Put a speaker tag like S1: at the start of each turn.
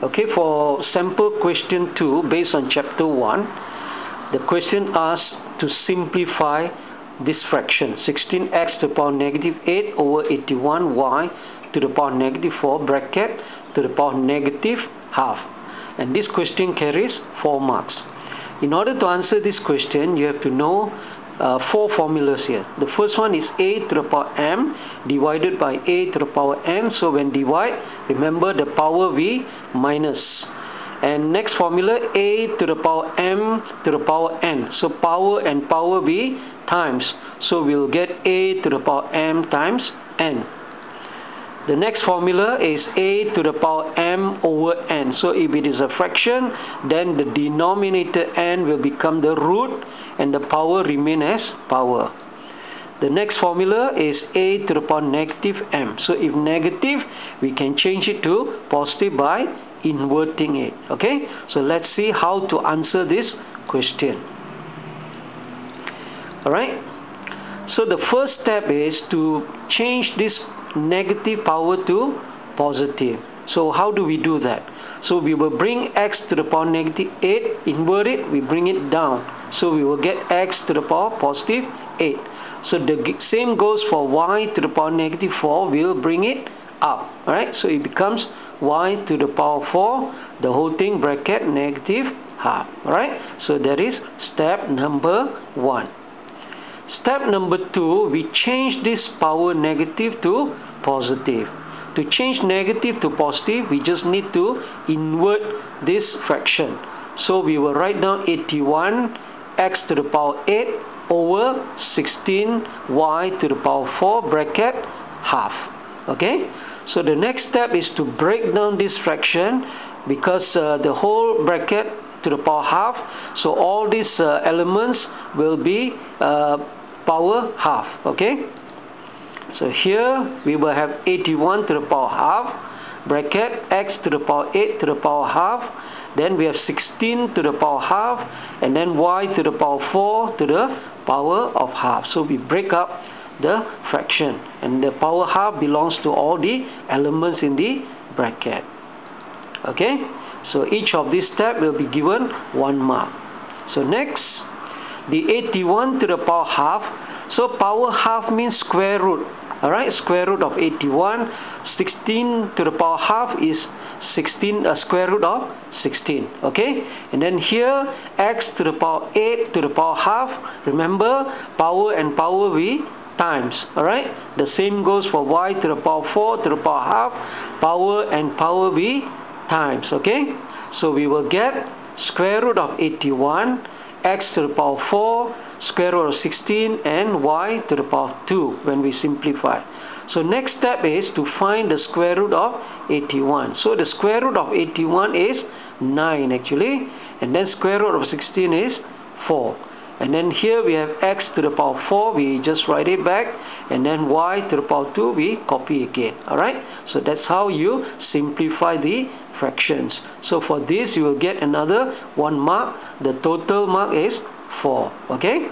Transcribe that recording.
S1: Okay, for sample question 2 based on chapter 1, the question asks to simplify this fraction 16x to the power negative 8 over 81y to the power negative 4 bracket to the power negative half, and this question carries 4 marks. In order to answer this question, you have to know 4 formulas here. The first one is a to the power m divided by a to the power n. So when divide, remember the power v minus. And next formula, a to the power m to the power n. So power and power v times. So we'll get a to the power m times n. The next formula is a to the power m over n. So if it is a fraction, then the denominator n will become the root and the power remain as power. The next formula is a to the power negative m. So if negative, we can change it to positive by inverting it. Okay, so let's see how to answer this question. Alright, so the first step is to change this negative power to positive. So how do we do that? So we will bring x to the power negative 8, invert it, we bring it down. So we will get x to the power positive 8. So the same goes for y to the power negative 4, we will bring it up. Alright, so it becomes y to the power 4, the whole thing bracket negative half. Alright, so that is step number 1. Step number 2, we change this power negative to positive. To change negative to positive, we just need to invert this fraction. So we will write down 81 x to the power 8 over 16 y to the power 4 bracket half. Okay, so the next step is to break down this fraction, because the whole bracket to the power half, so all these elements will be power half. Okay, so here we will have 81 to the power half bracket x to the power 8 to the power half, then we have 16 to the power half, and then y to the power 4 to the power of half. So we break up the fraction, and the power half belongs to all the elements in the bracket. Okay, so each of these steps will be given 1 mark. So next, the 81 to the power half. So power half means square root. Alright, square root of 81. 16 to the power half is 16, square root of 16. Okay, and then here x to the power 8 to the power half. Remember, power and power v times. Alright, the same goes for y to the power 4 to the power half. Power and power v times. Okay, so we will get square root of 81, x to the power 4, square root of 16, and y to the power 2 when we simplify. So next step is to find the square root of 81. So the square root of 81 is 9 actually, and then square root of 16 is 4. And then here we have x to the power 4, we just write it back, and then y to the power 2 we copy again. Alright, so that's how you simplify the fractions. So for this you will get another 1 mark. The total mark is 4. Okay.